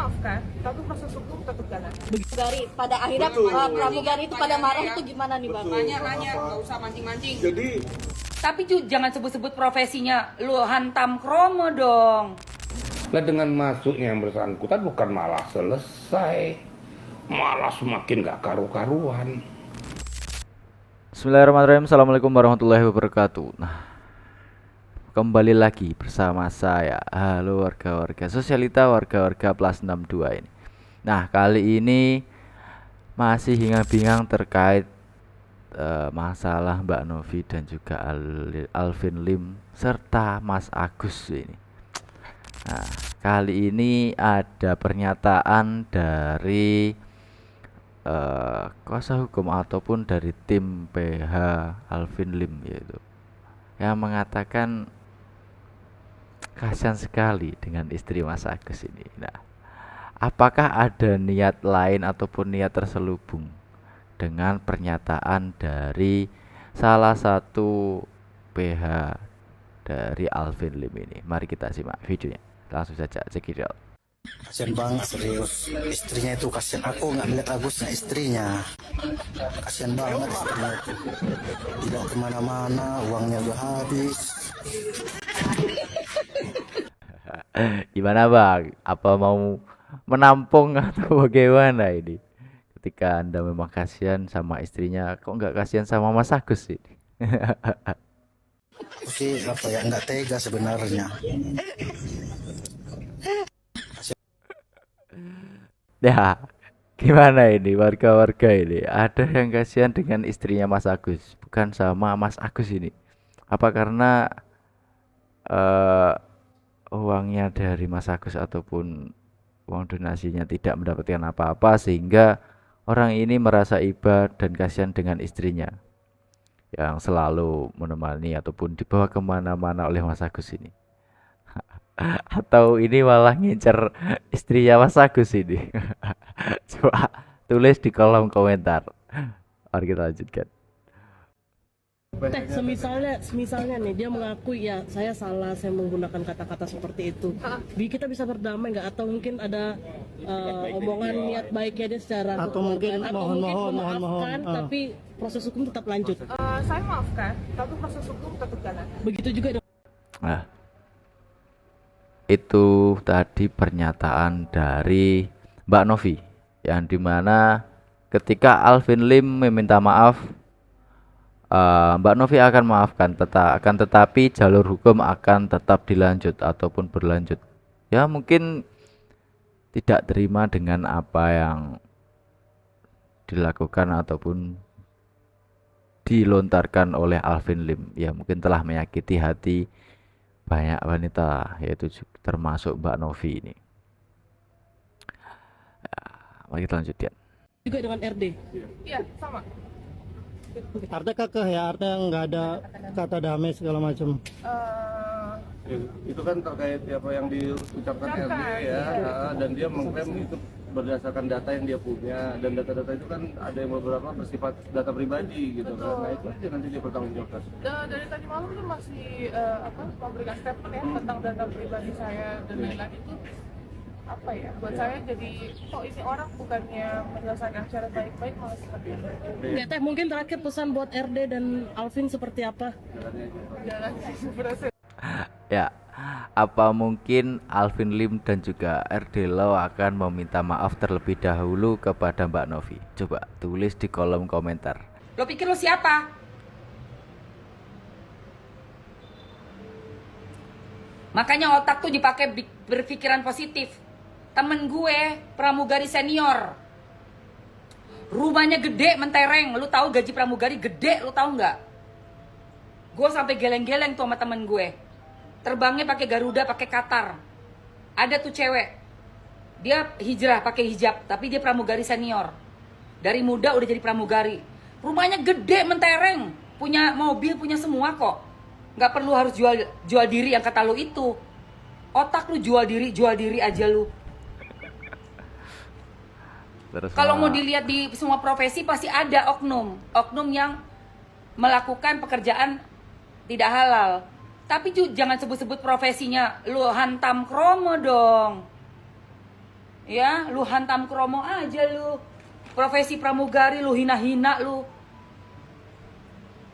maafkan, tapi proses hukum tetap jalan. Pramugari pada akhirnya pramugari itu pada marah itu gimana nih bang? Nanya, nggak usah mancing-mancing. Jadi Tapi jangan sebut-sebut profesinya, lu hantam kromo dong. lah dengan masuknya yang bersangkutan bukan malah selesai, malah semakin gak karu-karuan. Bismillahirrahmanirrahim. Assalamualaikum warahmatullahi wabarakatuh. Nah, kembali lagi bersama saya. Halo warga-warga sosialita, warga-warga plus 62 ini. Nah, kali ini masih hingar-bingar terkait masalah Mbak Novi dan juga Alvin Lim serta Mas Agus ini. Nah, kali ini ada pernyataan dari kuasa hukum ataupun dari tim PH Alvin Lim, yaitu yang mengatakan kasihan sekali dengan istri Mas Agus ini. Nah, apakah ada niat lain ataupun niat terselubung dengan pernyataan dari salah satu PH dari Alvin Lim ini? Mari kita simak videonya. Langsung saja cekidot. Kasian banget serius, istrinya itu kasian. Aku nggak melihat Agusnya, istrinya kasian banget, istrinya itu tidak kemana-mana, uangnya udah habis. Gimana bang? Apa mau menampung atau bagaimana ini? Ketika Anda memang kasihan sama istrinya, kok nggak kasihan sama Mas Agus sih? Aku sih apa ya, nggak tega sebenarnya. Ya, gimana ini warga-warga ini? Ada yang kasihan dengan istrinya Mas Agus, bukan sama Mas Agus ini. Apa karena uangnya dari Mas Agus ataupun uang donasinya tidak mendapatkan apa-apa sehingga orang ini merasa iba dan kasihan dengan istrinya yang selalu menemani ataupun dibawa kemana-mana oleh Mas Agus ini. Atau ini malah ngincer istrinya Mas Agus ini? Coba tulis di kolom komentar. Mari kita lanjutkan. Semisalnya nih dia mengakui ya saya salah, saya menggunakan kata-kata seperti itu. Kita bisa berdamai nggak? Atau mungkin ada omongan niat baiknya dia secara atau mungkin mohon memaafkan, tapi proses hukum tetap lanjut. Saya maafkan, tapi proses hukum tetap jalan. Begitu juga dengan Nah, itu tadi pernyataan dari Mbak Novi yang dimana ketika Alvin Lim meminta maaf, Mbak Novi akan maafkan, tetapi jalur hukum akan tetap dilanjut ataupun berlanjut. Ya mungkin tidak terima dengan apa yang dilakukan ataupun dilontarkan oleh Alvin Lim. Ya mungkin telah menyakiti hati banyak wanita, yaitu termasuk Mbak Novi ini. Ya, mari kita lanjutkan. juga dengan RD. Iya, sama. Artinya kekeh ya, artinya nggak ada kata damai segala macam. Itu kan terkait apa yang diucapkan RD ya, dan dia mengklaim itu berdasarkan data yang dia punya, dan data-data itu kan ada yang beberapa bersifat data pribadi gitu kan. Nah itu aja nanti dia bertanggungjawabkan. Dari tadi malam tuh masih memberikan statement ya tentang data pribadi saya dan lain-lain itu apa ya, buat saya jadi kok ini orang bukannya menyelesaikan secara baik-baik malah seperti itu. Ya Teh, mungkin terakhir pesan buat RD dan Alvin seperti apa? Jalan berhasil. Ya, apa mungkin Alvin Lim dan juga RD Lo akan meminta maaf terlebih dahulu kepada Mbak Novi? Coba tulis di kolom komentar. Lo pikir lo siapa? Makanya otak tuh dipakai berpikiran positif. Temen gue pramugari senior, rumahnya gede mentereng. Lu tahu gaji pramugari gede, lu tahu nggak? Gue sampai geleng-geleng tuh sama temen gue. Terbangnya pakai Garuda, pakai Qatar. Ada tuh cewek, dia hijrah pakai hijab, tapi dia pramugari senior. Dari muda udah jadi pramugari. Rumahnya gede mentereng, punya mobil, punya semua kok. Nggak perlu harus jual diri yang kata lu itu. Otak lu jual diri aja lu. Kalau mau dilihat di semua profesi pasti ada oknum yang melakukan pekerjaan tidak halal. Tapi jangan sebut-sebut profesinya, lu hantam kromo dong. Ya, lu hantam kromo aja lu. Profesi pramugari lu hina-hina lu.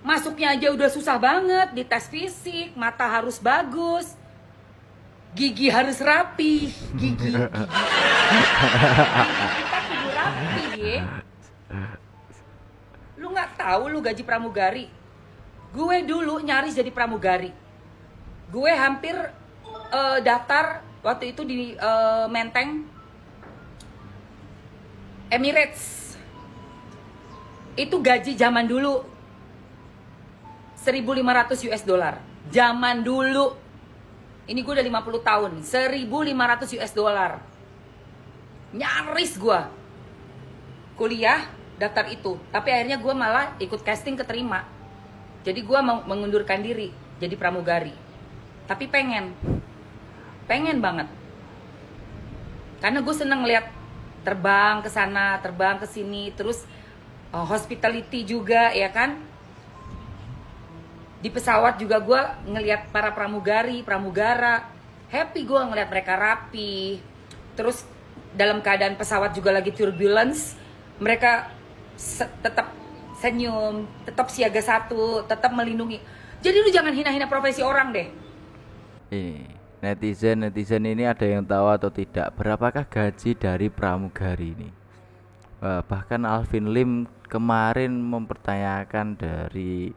Masuknya aja udah susah banget, di tes fisik, mata harus bagus. Gigi harus rapi, gigi kita kudu rapi ya. Lu nggak tahu lu gaji pramugari? Gue dulu nyaris jadi pramugari. Gue hampir daftar waktu itu di Menteng Emirates. Itu gaji zaman dulu 1.500 US dollar. Zaman dulu. Ini gue udah 50 tahun, 1.500 US dollar. Nyaris gue kuliah daftar itu. Tapi akhirnya gue malah ikut casting keterima. Jadi gue mau mengundurkan diri jadi pramugari. Tapi pengen banget. Karena gue seneng lihat terbang ke sana, terbang ke sini, terus hospitality juga ya kan. Di pesawat juga gue ngelihat para pramugari, pramugara. Happy gue ngelihat mereka rapi. Terus dalam keadaan pesawat juga lagi turbulence, mereka tetap senyum, tetap siaga satu, tetap melindungi. Jadi lu jangan hina-hina profesi orang deh. Ini netizen ini ada yang tahu atau tidak berapakah gaji dari pramugari ini? Bahkan Alvin Lim kemarin mempertanyakan dari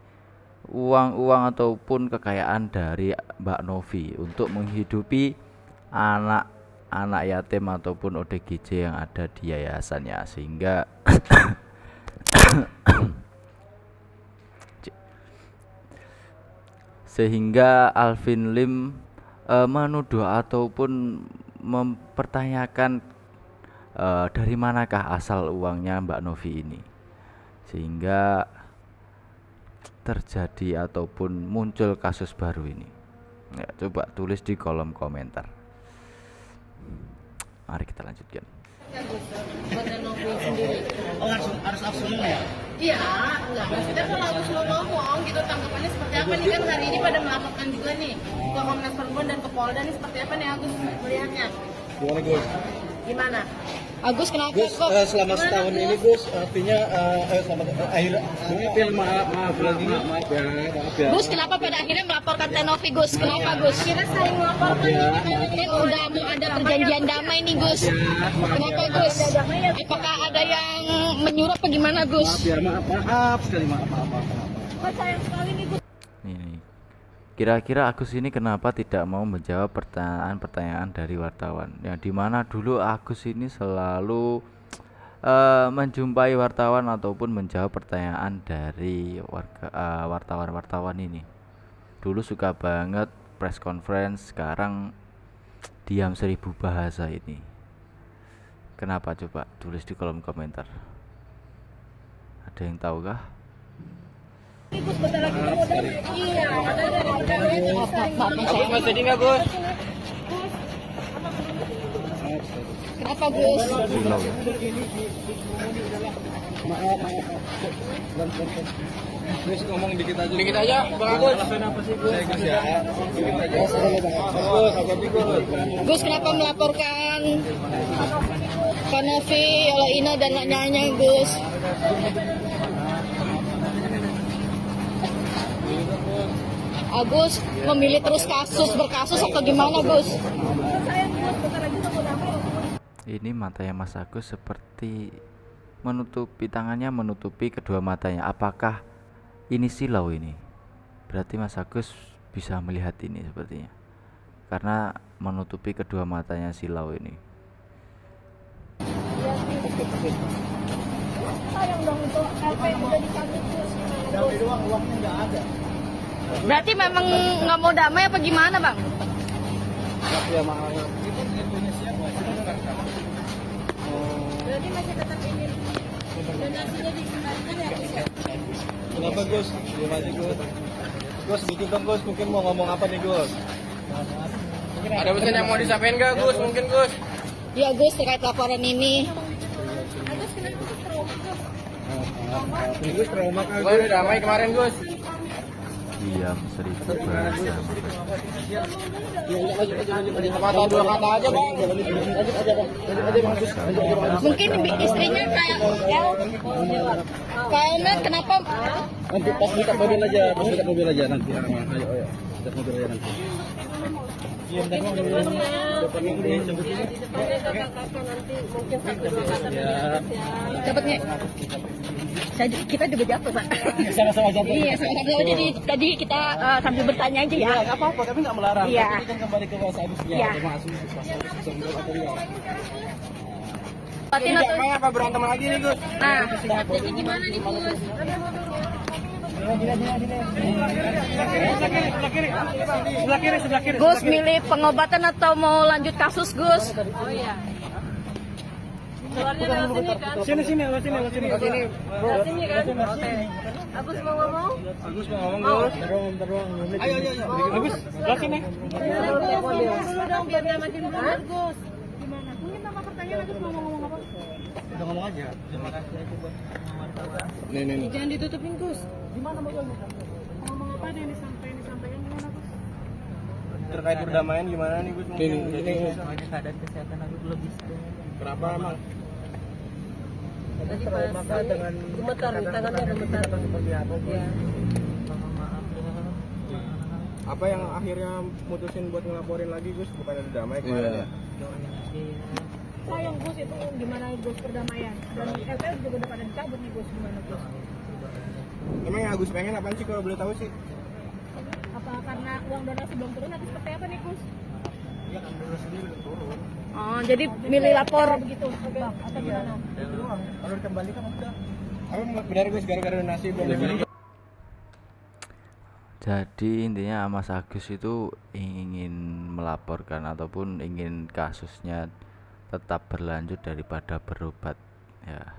uang ataupun kekayaan dari Mbak Novi untuk menghidupi anak yatim ataupun ODGJ yang ada di yayasannya, sehingga Alvin Lim menuduh ataupun mempertanyakan dari manakah asal uangnya Mbak Novi ini, sehingga terjadi ataupun muncul kasus baru ini. Ya, coba tulis di kolom komentar. Mari kita lanjutkan. Oh, harus langsung ya? Iya, enggak. Maksudnya kalau Agus mau ngomong gitu tanggapannya seperti apa nih, kan hari ini pada melaporkan juga nih ke Komnas Perempuan dan ke Polda nih, seperti apa nih Agus melihatnya? Gimana Gus? Gimana? Agus kenapa Gus, kok? selama setahun ini Gus, artinya selama akhir maaf ya. Gus kenapa pada akhirnya melaporkan Tenovi Gus? Kenapa Gus? Kita saling melaporkan kan udah mau ada perjanjian damai nih Gus. Kenapa Gus? Apakah ada yang menyuruh apa gimana Gus? Maaf sekali maaf. Sayang sekali nih Gus. Ini kira-kira Agus ini kenapa tidak mau menjawab pertanyaan dari wartawan, yang dimana dulu Agus ini selalu menjumpai wartawan ataupun menjawab pertanyaan dari wartawan ini. Dulu suka banget press conference, sekarang diam 1000 bahasa ini. Kenapa coba tulis di kolom komentar. Ada yang tahu kah? Gus bentar lagi mau damai. Iya, ada damai. Agus masih jadi nggak Gus? Kenapa Gus? Maaf. Gus ngomong dikit aja. Bang Agus. Kenapa sih Gus? Saya Gus ya. Gus kenapa melaporkan Kanovi, Ina dan lainnya Gus? Agus memilih terus berkasus atau gimana Gus? Ini matanya Mas Agus seperti tangannya menutupi kedua matanya. Apakah ini silau ini? Berarti Mas Agus bisa melihat ini sepertinya, karena menutupi kedua matanya silau ini. Berarti memang nggak mau damai apa gimana Bang? Ya maaf. Berarti masih tetap ingin donasinya dikembalikan ya Gus ya? Kenapa Gus? Gimana Gus? Gus bikin dong Gus, mungkin mau ngomong apa nih Gus? Ada pesan yang mau disampaikan nggak Gus? Mungkin Gus? Ya Gus terkait laporan ini. Gus trauma kan Gue udah damai kemarin Gus. diam 1000 bahasa. Mungkin istrinya kayak kayaknya kenapa Nanti pas dekat mobil aja nanti. Ayo, dekat mobil aja nanti. dapatnya kita juga jatuh, Pak. Sama-sama jatuh. Iya, sama-sama. Jadi tadi kita sambil bertanya aja ya. Nggak apa-apa, kami nggak melarang. Iya. Tapi kan kembali ke Mas Agus ya. Iya. Mas Agus, Patin atau apa berantem lagi nih, Gus? nah, jadi gimana nih, Gus? Sebelah kiri. Gus milih pengobatan atau mau lanjut kasus, Gus? Oh iya. Sini. Sini kan? Oke. Agus mau ngomong? Agus mau ngomong, Gus. Terus. Ayo. Agus, sebelah sini. Dulu dong biar nggak makin berat, Gus. Gimana? Mungkin nama pertanyaan aku mau ngomong apa? Udah ngomong aja. Terima kasih aja buat pengalaman. Nih. Jangan ditutupin, Gus. Gimana mau ngomong apa ada yang disampaikan gimana, Gus? Terkait perdamaian gimana nih, Gus? Ini keadaan kesehatan aku belum bisa. kenapa emang? Tadi maka dengan gemetar nih, tangannya gemetar. Seperti apa, Gus? Ya. Maaf ya. Apa yang akhirnya mutusin buat ngelaporin lagi, Gus? Bukan ada damai kemarin ya? Sayang Gus, itu gimana Gus perdamaian? Dan LPS juga udah pada dicabut nih Gus, gimana Gus? Emang yang Agus pengen apaan sih kalau boleh tahu sih? Apa karena uang donasi belum turun atau seperti apa nih Gus? Ya kan dulu sendiri udah turun. Oh, jadi milih lapor. Begitu, Bang, atau gimana? Kalau dikembalikan udah. Apa benar, Gus, gara-gara donasi belum dibeli? Jadi intinya Mas Agus itu ingin melaporkan ataupun ingin kasusnya tetap berlanjut daripada berobat ya.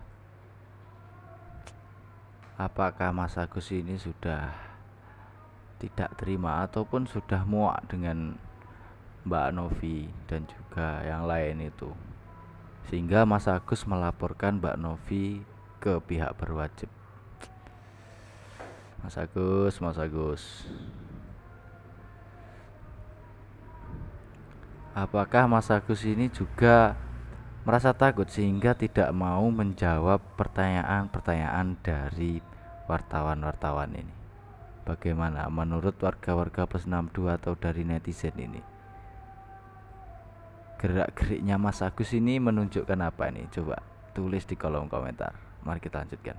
Apakah Mas Agus ini sudah tidak terima ataupun sudah muak dengan Mbak Novi dan juga yang lain itu, sehingga Mas Agus melaporkan Mbak Novi ke pihak berwajib. Mas Agus, apakah Mas Agus ini juga merasa takut sehingga tidak mau menjawab pertanyaan-pertanyaan dari wartawan-wartawan ini? Bagaimana menurut warga-warga plus 62 atau dari netizen ini? Gerak-geriknya Mas Agus ini menunjukkan apa nih? Coba tulis di kolom komentar. Mari kita lanjutkan.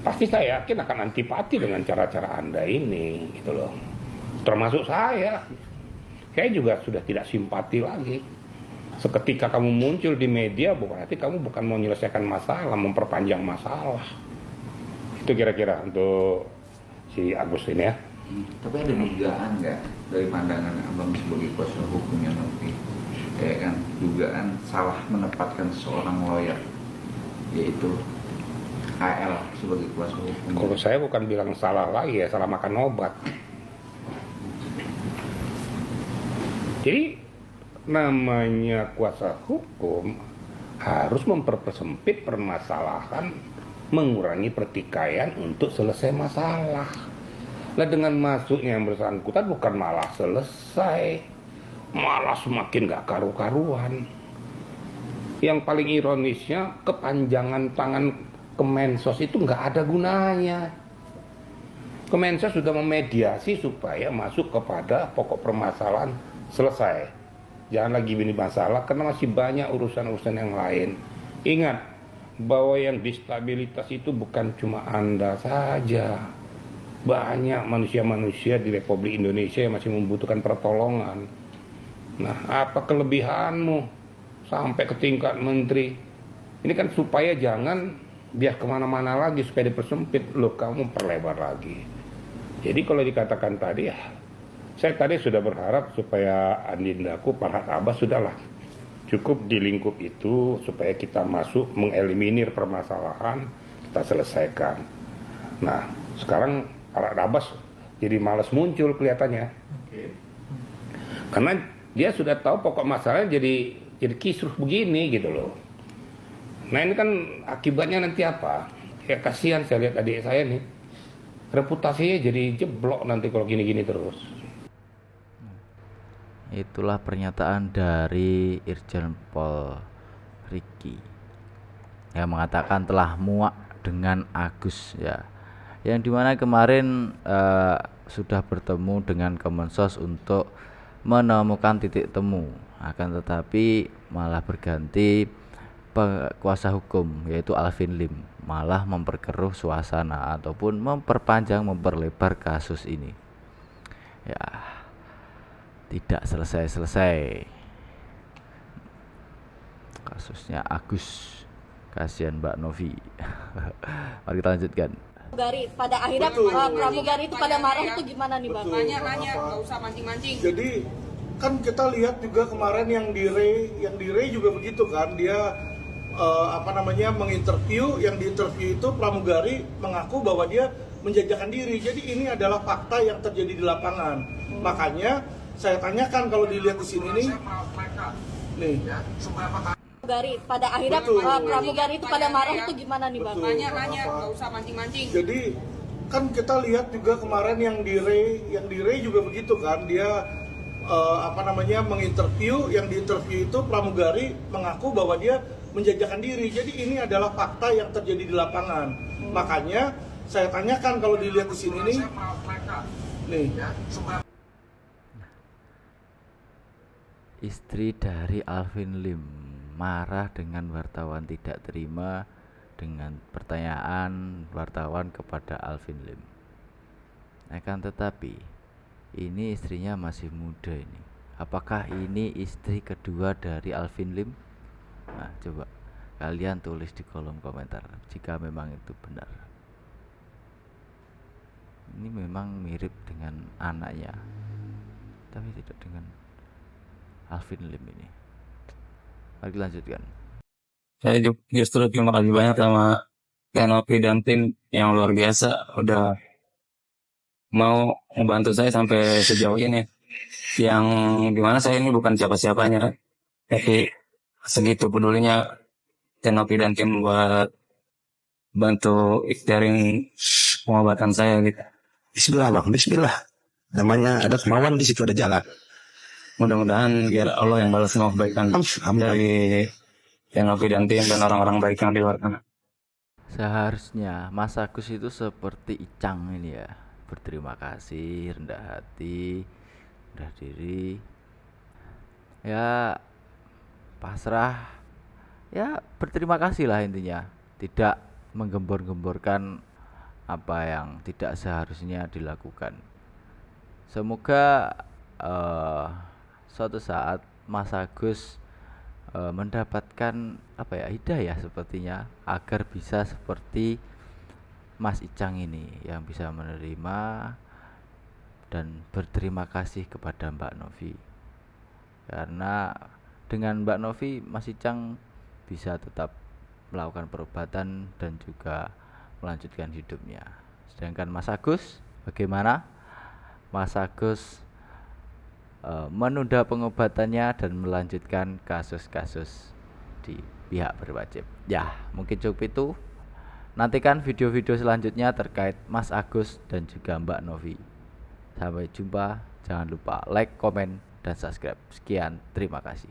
Pasti saya yakin akan antipati dengan cara-cara Anda ini, gitu loh. Termasuk saya. Saya juga sudah tidak simpati lagi. Seketika kamu muncul di media, berarti kamu bukan mau menyelesaikan masalah, memperpanjang masalah. Itu kira-kira untuk si Agus ini ya. Tapi ada dugaan nggak dari pandangan abang sebagai kuasa hukumnya Novi, kayak kan dugaan salah menempatkan seorang lawyer, yaitu AL sebagai kuasa hukum? Kalau saya bukan bilang salah lagi ya, salah makan obat. Jadi namanya kuasa hukum harus mempersempit permasalahan, mengurangi pertikaian untuk selesai masalah. Nah dengan masuknya yang bersangkutan bukan malah selesai, malah semakin gak karu-karuan. Yang paling ironisnya kepanjangan tangan Kemensos itu nggak ada gunanya. Kemensos sudah memediasi supaya masuk kepada pokok permasalahan, selesai. Jangan lagi ini masalah karena masih banyak urusan-urusan yang lain. Ingat bahwa yang distabilitas itu bukan cuma Anda saja. Banyak manusia-manusia di Republik Indonesia yang masih membutuhkan pertolongan. Nah, apa kelebihanmu sampai ke tingkat menteri? Ini kan supaya jangan biar kemana-mana lagi, supaya dipersempit. Loh, kamu perlebar lagi. Jadi kalau dikatakan tadi ya, saya tadi sudah berharap supaya Andindaku, Farhad Abbas sudahlah cukup di lingkup itu supaya kita masuk mengeliminir permasalahan, kita selesaikan. Nah, sekarang Farhad Abbas jadi malas muncul kelihatannya. Karena dia sudah tahu pokok masalahnya jadi kisruh begini gitu loh. Nah ini kan akibatnya nanti apa? Ya kasihan saya lihat adik saya nih. reputasinya jadi jeblok nanti kalau gini-gini terus. Itulah pernyataan dari Irjen Pol Riki yang mengatakan telah muak dengan Agus ya, yang dimana kemarin sudah bertemu dengan Kemensos untuk menemukan titik temu, akan tetapi malah berganti kuasa hukum yaitu Alvin Lim malah memperkeruh suasana ataupun memperpanjang, memperlebar kasus ini ya, tidak selesai-selesai kasusnya Agus. Kasihan Mbak Novi. Mari kita lanjutkan. Pramugari, pada akhirnya pramugari itu pada marah itu gimana nih Bang? Nanya, nggak usah mancing-mancing. Jadi kan kita lihat juga kemarin yang di Ray juga begitu kan, dia menginterview, yang diinterview itu pramugari mengaku bahwa dia menjajakan diri. Jadi ini adalah fakta yang terjadi di lapangan. Makanya saya tanyakan kalau dilihat di sini nih. Pramugari, pada akhirnya pramugari itu pada marah itu gimana nih Bang? Nanya, nggak usah mancing-mancing. Jadi kan kita lihat juga kemarin yang di Ray juga begitu kan, dia menginterview, yang diinterview itu pramugari mengaku bahwa dia menjajakan diri. Jadi ini adalah fakta yang terjadi di lapangan. Makanya saya tanyakan kalau dilihat di sini nih. Istri dari Alvin Lim marah dengan wartawan tidak terima dengan pertanyaan wartawan kepada Alvin Lim. Akan tetapi ini istrinya masih muda ini. Apakah ini istri kedua dari Alvin Lim? Nah, coba kalian tulis di kolom komentar jika memang itu benar. Ini memang mirip dengan anaknya, tapi tidak dengan Alvin Lim ini. Mari lanjutkan. Saya justru terima kasih banyak sama Tenopi dan tim yang luar biasa udah mau membantu saya sampai sejauh ini. Yang dimana saya ini bukan siapa-siapanya, tapi segitu pedulinya Tenopi dan tim buat bantu ikhtiarin pengobatan saya gitu. Bismillah bang, Bismillah. Namanya ada kemauan di situ ada jalan. Mudah-mudahan biar Allah yang balas semua kebaikan dari Tenopi dan tim dan orang-orang baik yang di luar sana. Seharusnya Mas Agus itu seperti Icang ini ya, berterima kasih, rendah hati, rendah diri, ya pasrah, ya berterima kasih lah intinya, tidak menggembor-gemborkan apa yang tidak seharusnya dilakukan. Semoga suatu saat Mas Agus mendapatkan hidayah sepertinya agar bisa seperti Mas Icang ini yang bisa menerima dan berterima kasih kepada Mbak Novi, karena dengan Mbak Novi Mas Icang bisa tetap melakukan perobatan dan juga melanjutkan hidupnya. Sedangkan Mas Agus, bagaimana? Mas Agus menunda pengobatannya dan melanjutkan kasus-kasus di pihak berwajib. Ya, mungkin cukup itu. Nantikan video-video selanjutnya terkait Mas Agus dan juga Mbak Novi. Sampai jumpa. Jangan lupa like, komen, dan subscribe. Sekian, terima kasih.